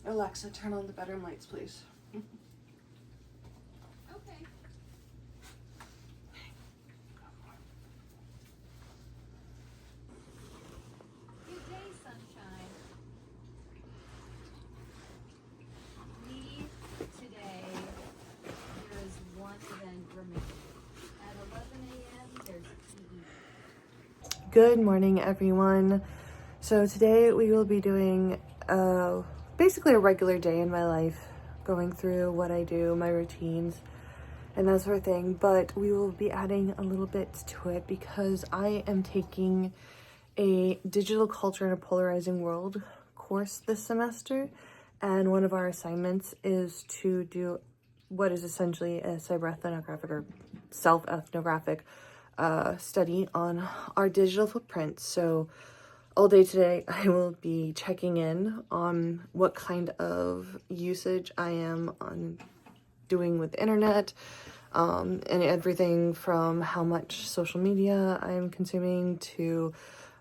Alexa, turn on the bedroom lights, please. Okay. Good day, sunshine. Today, there is one event remaining. At 11 a.m., there's PE. Good morning, everyone. So today we will be doing basically a regular day in my life, going through what I do, my routines, and that sort of thing. But we will be adding a little bit to it because I am taking a digital culture in a polarizing world course this semester. And one of our assignments is to do what is essentially a cyberethnographic or self-ethnographic study on our digital footprints. So all day today, I will be checking in on what kind of usage I am doing with the internet, and everything from how much social media I'm consuming to,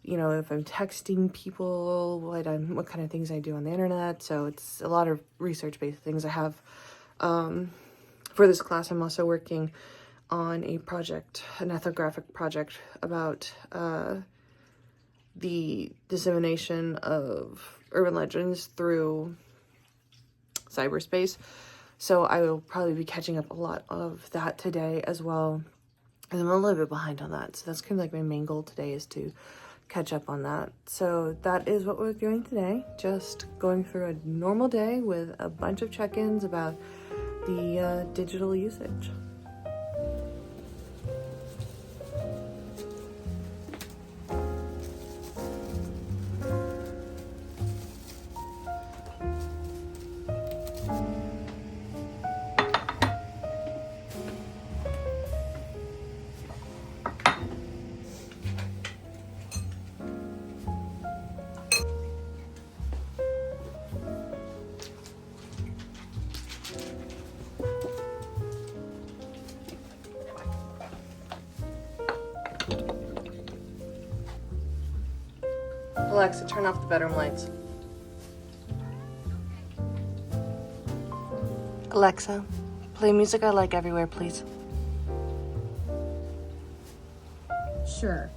if I'm texting people, what kind of things I do on the internet. So it's a lot of research-based things I have. For this class, I'm also working on a project, an ethnographic project about the dissemination of urban legends through cyberspace. So I will probably be catching up a lot of that today as well. And I'm a little bit behind on that. So that's kind of like my main goal today, is to catch up on that. So that is what we're doing today. Just going through a normal day with a bunch of check-ins about the digital usage. Alexa, turn off the bedroom lights. Alexa, play music I like everywhere, please. Sure.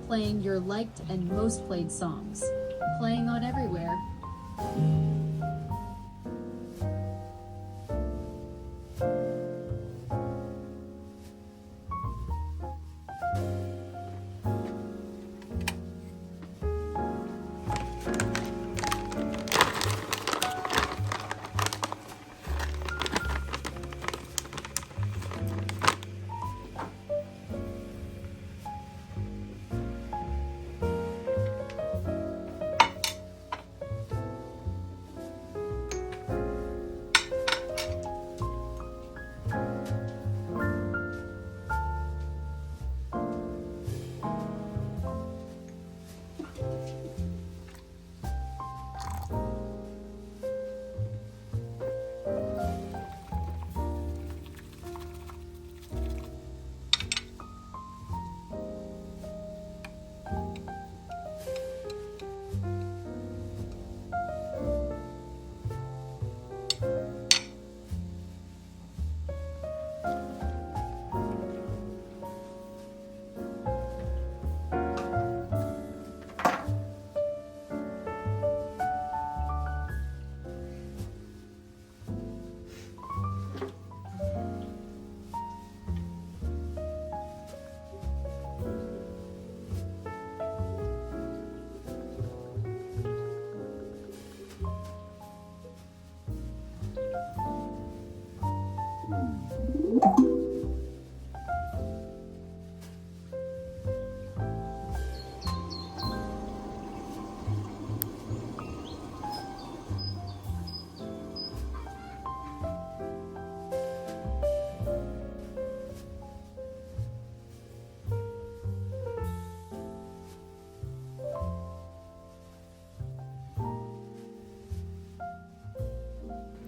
Playing your liked and most played songs. Playing on everywhere.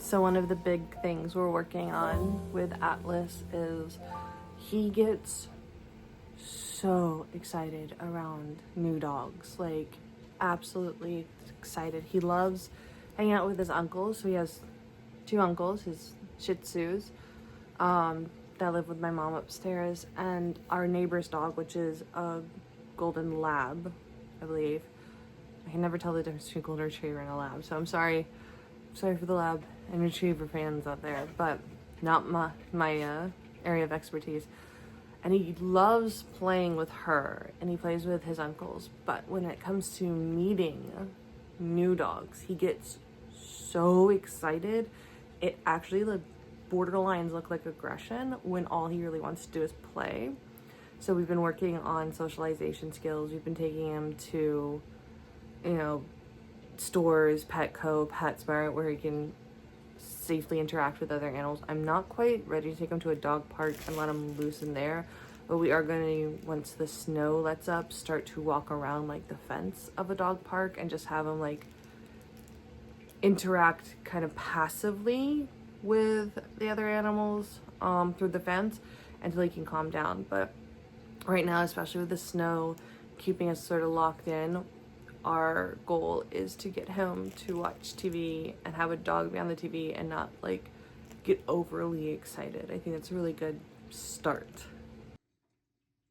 So one of the big things we're working on with Atlas is he gets so excited around new dogs, like absolutely excited. He loves hanging out with his uncles. So he has 2 uncles, his Shih Tzus, that live with my mom upstairs, and our neighbor's dog, which is a golden lab, I believe. I can never tell the difference between a golden retriever and a lab, so I'm sorry for the lab and retriever fans out there, but not my area of expertise. And he loves playing with her, and he plays with his uncles, but when it comes to meeting new dogs, he gets so excited. It actually, the borderlines look like aggression when all he really wants to do is play. So we've been working on socialization skills. We've been taking him to, stores, Petco, PetSmart, where he can safely interact with other animals. I'm not quite ready to take him to a dog park and let him loose in there, but we are going to, once the snow lets up, start to walk around like the fence of a dog park and just have him like interact kind of passively with the other animals through the fence until he can calm down. But right now, especially with the snow keeping us sort of locked in, our goal is to get him to watch TV and have a dog be on the TV and not like get overly excited. I think that's a really good start.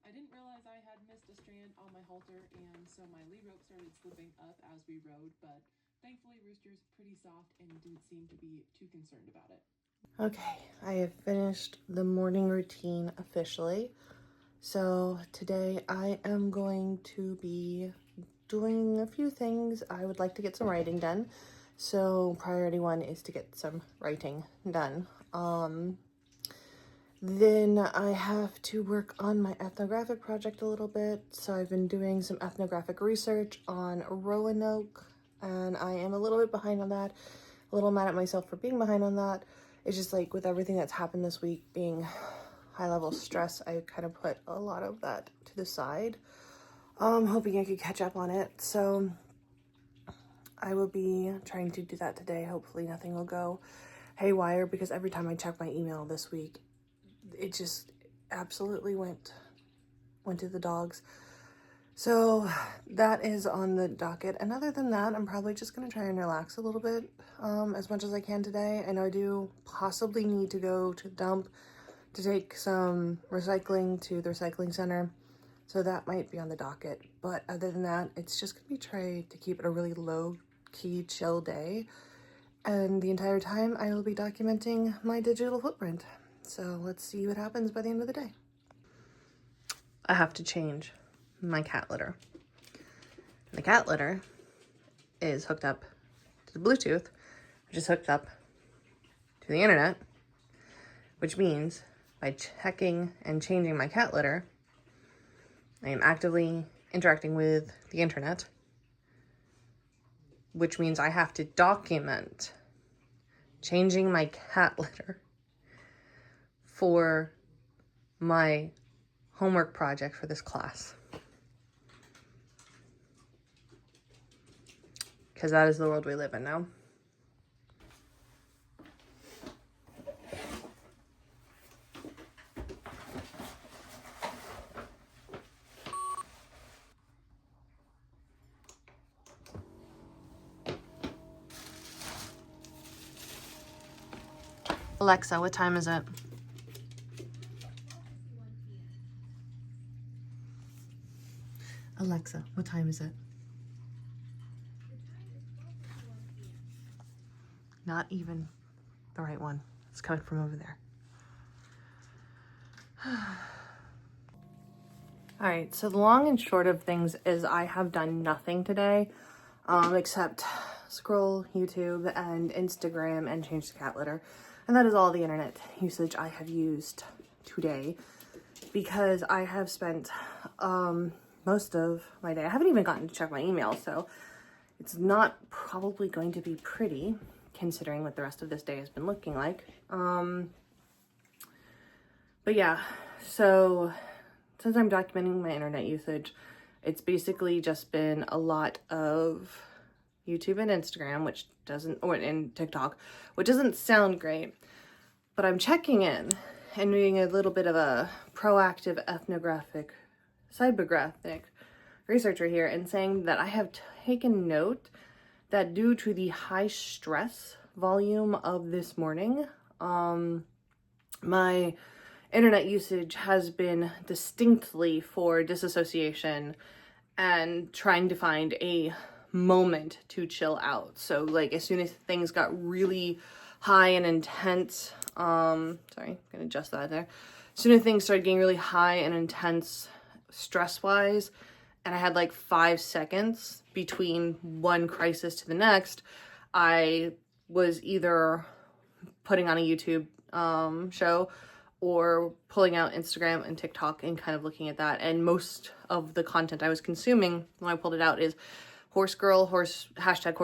I didn't realize I had missed a strand on my halter, and so my lead rope started slipping up as we rode, but thankfully Rooster's pretty soft and didn't seem to be too concerned about it. Okay, I have finished the morning routine officially. So today I am going to be doing a few things. I would like to get some writing done. So priority 1 is to get some writing done. Then I have to work on my ethnographic project a little bit. So I've been doing some ethnographic research on Roanoke, and I am a little bit behind on that. A little mad at myself for being behind on that. It's just like with everything that's happened this week being high level stress, I kind of put a lot of that to the side. Hoping I could catch up on it. So I will be trying to do that today. Hopefully nothing will go haywire, because every time I check my email this week, it just absolutely went to the dogs. So that is on the docket. And other than that, I'm probably just going to try and relax a little bit as much as I can today. I know I do possibly need to go to the dump to take some recycling to the recycling center. So that might be on the docket. But other than that, it's just going to be try to keep it a really low-key, chill day. And the entire time, I will be documenting my digital footprint. So let's see what happens by the end of the day. I have to change my cat litter. The cat litter is hooked up to the Bluetooth, which is hooked up to the internet, which means by checking and changing my cat litter, I am actively interacting with the internet, which means I have to document changing my cat litter for my homework project for this class. Because that is the world we live in now. Alexa, what time is it? Alexa, what time is it? Not even the right one. It's coming from over there. All right, so the long and short of things is I have done nothing today except scroll YouTube and Instagram and change the cat litter. And that is all the internet usage I have used today, because I have spent most of my day. I haven't even gotten to check my email, so it's not probably going to be pretty considering what the rest of this day has been looking like. But yeah, so since I'm documenting my internet usage, it's basically just been a lot of, YouTube and Instagram, which doesn't, or in TikTok, which doesn't sound great, but I'm checking in and doing a little bit of a proactive ethnographic, cybergraphic researcher here and saying that I have taken note that due to the high stress volume of this morning, my internet usage has been distinctly for disassociation and trying to find a moment to chill out. So like as soon as things got really high and intense, sorry, I'm gonna adjust that there. As soon as things started getting really high and intense stress-wise, and I had like 5 seconds between one crisis to the next, I was either putting on a YouTube show or pulling out Instagram and TikTok and kind of looking at that. And most of the content I was consuming when I pulled it out is hashtag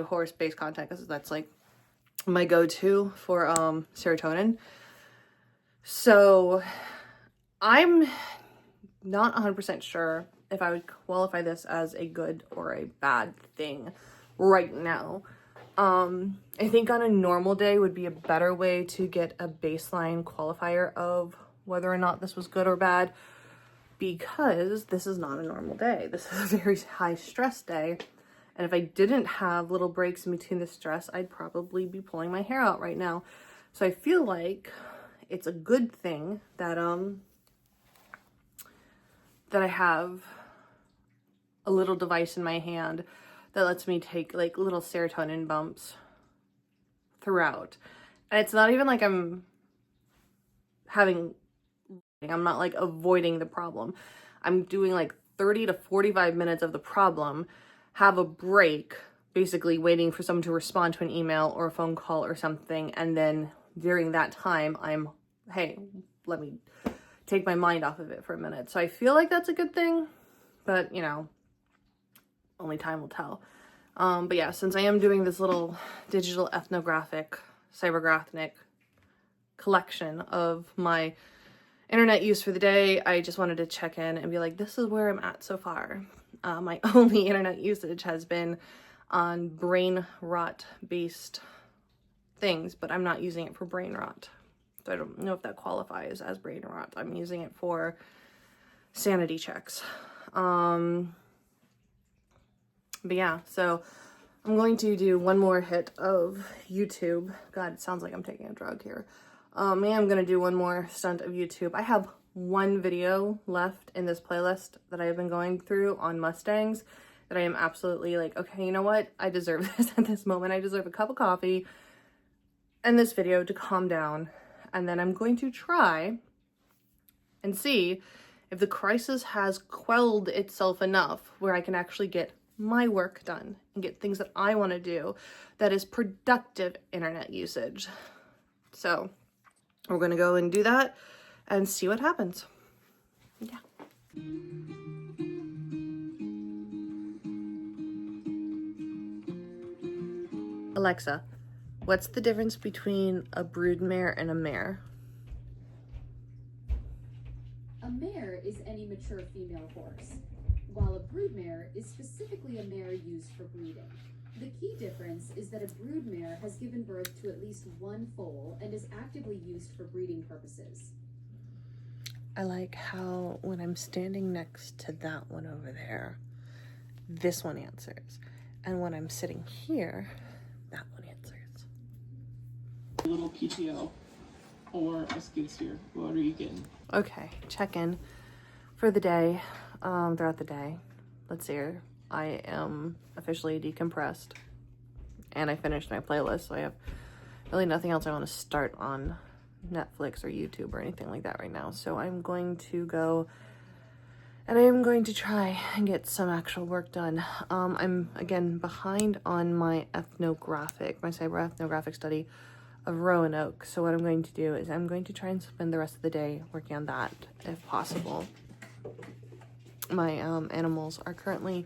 horse-based content, because that's like my go-to for serotonin. So I'm not 100% sure if I would qualify this as a good or a bad thing right now. I think on a normal day would be a better way to get a baseline qualifier of whether or not this was good or bad, because this is not a normal day. This is a very high stress day. And if I didn't have little breaks in between the stress, I'd probably be pulling my hair out right now. So I feel like it's a good thing that that I have a little device in my hand that lets me take like little serotonin bumps throughout. And it's not even like I'm not like avoiding the problem. I'm doing like 30 to 45 minutes of the problem, have a break, basically waiting for someone to respond to an email or a phone call or something. And then during that time, hey, let me take my mind off of it for a minute. So I feel like that's a good thing, but you know, only time will tell. But yeah, since I am doing this little digital ethnographic, cybergraphic collection of my internet use for the day, I just wanted to check in and be like, this is where I'm at so far. My only internet usage has been on brain rot based things, but I'm not using it for brain rot. So I don't know if that qualifies as brain rot. I'm using it for sanity checks. But yeah, so I'm going to do one more hit of YouTube. God, it sounds like I'm taking a drug here. I'm going to do one more stunt of YouTube. I have one video left in this playlist that I have been going through on Mustangs that I am absolutely like, okay, you know what? I deserve this at this moment. I deserve a cup of coffee and this video to calm down. And then I'm going to try and see if the crisis has quelled itself enough where I can actually get my work done and get things that I want to do that is productive internet usage. So we're going to go and do that and see what happens. Yeah. Alexa, what's the difference between a broodmare and a mare? A mare is any mature female horse, while a broodmare is specifically a mare used for breeding. The key difference is that a broodmare has given birth to at least one foal and is actively used for breeding purposes. I like how when I'm standing next to that one over there, this one answers. And when I'm sitting here, that one answers. A little PTO or a skid steer. What are you getting? Okay, check in for the day, throughout the day. Let's see here. I am officially decompressed and I finished my playlist, so I have really nothing else I want to start on Netflix or YouTube or anything like that right now. So I'm going to go and I'm going to try and get some actual work done. I'm again behind on my cyber ethnographic study of Roanoke. So what I'm going to do is I'm going to try and spend the rest of the day working on that if possible. My animals are currently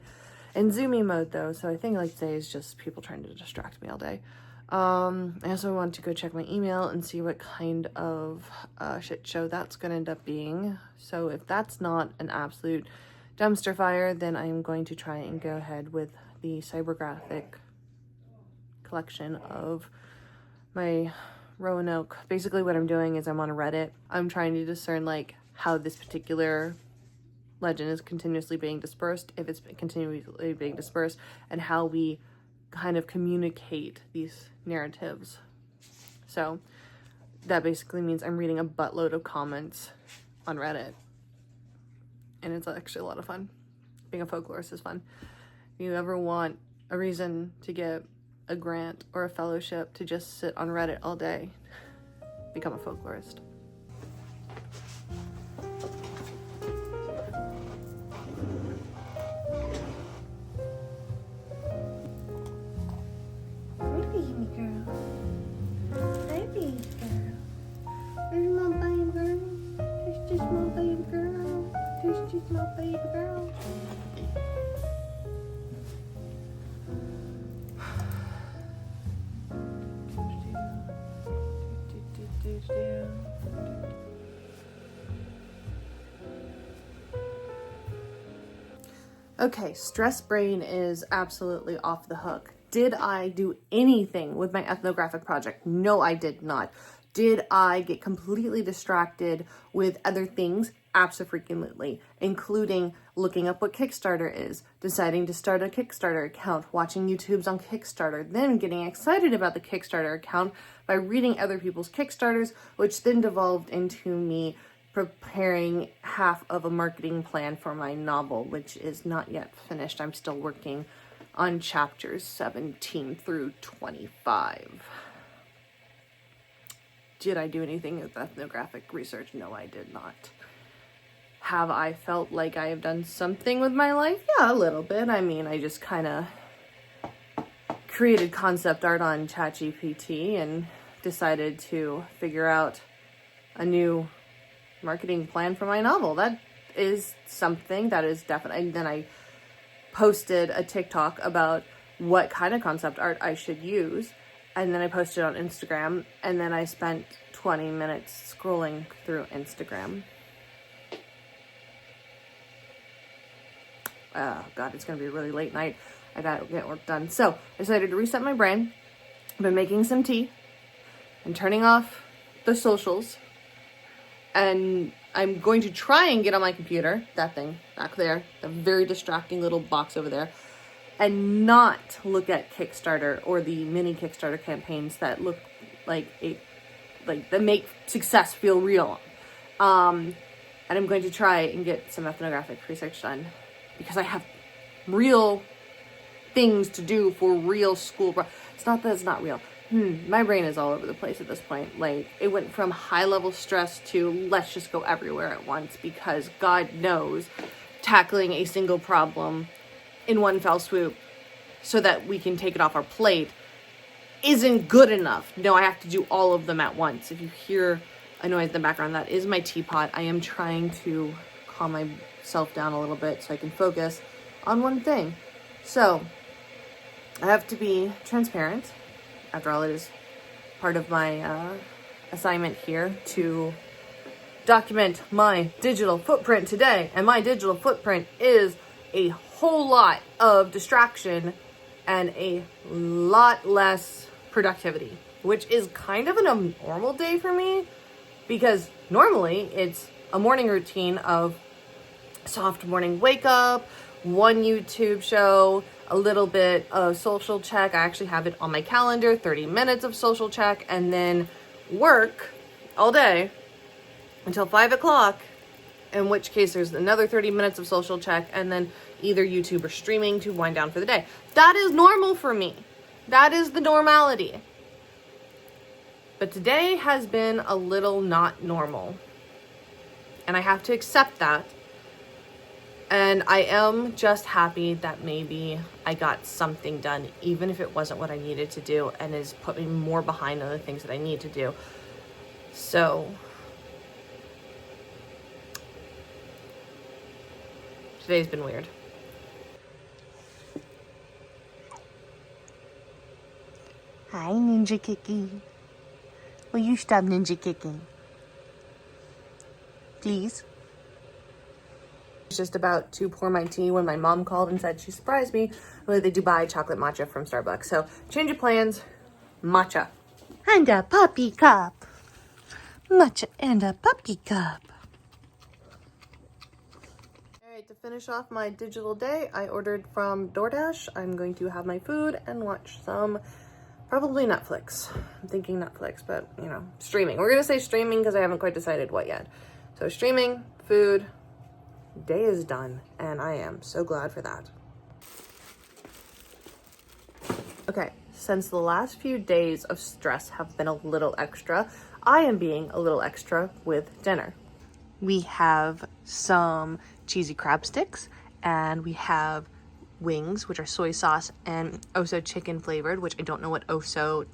in Zoomy mode though, so I think like today is just people trying to distract me all day. I also want to go check my email and see what kind of shit show that's gonna end up being. So if that's not an absolute dumpster fire, then I'm going to try and go ahead with the cybergraphic collection of my Roanoke. Basically what I'm doing is I'm on Reddit. I'm trying to discern like how this particular legend is continuously being dispersed, if it's continuously being dispersed, and how we kind of communicate these narratives. So that basically means I'm reading a buttload of comments on Reddit, and it's actually a lot of fun. Being a folklorist is fun. If you ever want a reason to get a grant or a fellowship to just sit on Reddit all day, become a folklorist. Hi, baby girl. Hi, baby girl. There's my baby girl. There's just my baby girl. There's just my baby girl. Okay, stress brain is absolutely off the hook. Did I do anything with my ethnographic project? No, I did not. Did I get completely distracted with other things? Absolutely, including looking up what Kickstarter is, deciding to start a Kickstarter account, watching YouTubes on Kickstarter, then getting excited about the Kickstarter account by reading other people's Kickstarters, which then devolved into me preparing half of a marketing plan for my novel, which is not yet finished. I'm still working on chapters 17 through 25. Did I do anything with ethnographic research? No, I did not. Have I felt like I have done something with my life? Yeah, a little bit. I mean, I just kind of created concept art on ChatGPT and decided to figure out a new marketing plan for my novel. That is something that is definitely. Then I posted a TikTok about what kind of concept art I should use, and then I posted on Instagram, and then I spent 20 minutes scrolling through Instagram. Oh God, it's gonna be a really late night. I gotta get work done. So I decided to reset my brain. I've been making some tea and turning off the socials, and I'm going to try and get on my computer, that thing back there, the very distracting little box over there, and not look at Kickstarter or the mini Kickstarter campaigns that look like that make success feel real. And I'm going to try and get some ethnographic research done because I have real things to do for real school. It's not that it's not real. My brain is all over the place at this point. Like, it went from high level stress to let's just go everywhere at once, because God knows tackling a single problem in one fell swoop so that we can take it off our plate isn't good enough. No, I have to do all of them at once. If you hear a noise in the background, that is my teapot. I am trying to calm myself down a little bit so I can focus on one thing. So I have to be transparent. After all, it is part of my assignment here to document my digital footprint today. And my digital footprint is a whole lot of distraction and a lot less productivity, which is kind of an abnormal day for me, because normally it's a morning routine of soft morning wake up, one YouTube show, a little bit of social check. I actually have it on my calendar, 30 minutes of social check, and then work all day until 5 o'clock, in which case there's another 30 minutes of social check, and then either YouTube or streaming to wind down for the day. That is normal for me. That is the normality. But today has been a little not normal, and I have to accept that. And I am just happy that maybe I got something done, even if it wasn't what I needed to do, and has put me more behind on the things that I need to do. So today's been weird. Hi, Ninja Kiki. Will you stop ninja kicking? Please? was just about to pour my tea when my mom called and said she surprised me with a Dubai chocolate matcha from Starbucks. So change of plans, matcha. And a puppy cup. Matcha and a puppy cup. Alright, to finish off my digital day, I ordered from DoorDash. I'm going to have my food and watch some, probably Netflix. I'm thinking Netflix, but you know, streaming. We're gonna say streaming because I haven't quite decided what yet. So streaming, food, day is done, and I am so glad for that. Okay, since the last few days of stress have been a little extra, I am being a little extra with dinner. We have some cheesy crab sticks, and we have wings, which are soy sauce and oso chicken flavored, which I don't know what oso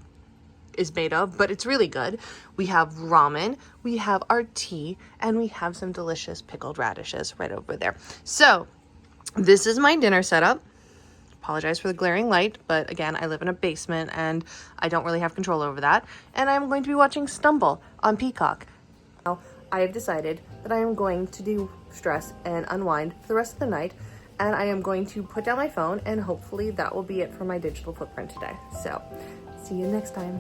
is made of, but it's really good. We have ramen, we have our tea, and we have some delicious pickled radishes right over there. So this is my dinner setup. Apologize for the glaring light, but again, I live in a basement and I don't really have control over that. And I'm going to be watching Stumble on Peacock. Now, I have decided that I am going to do stress and unwind for the rest of the night, and I am going to put down my phone, and hopefully that will be it for my digital footprint today. So, see you next time.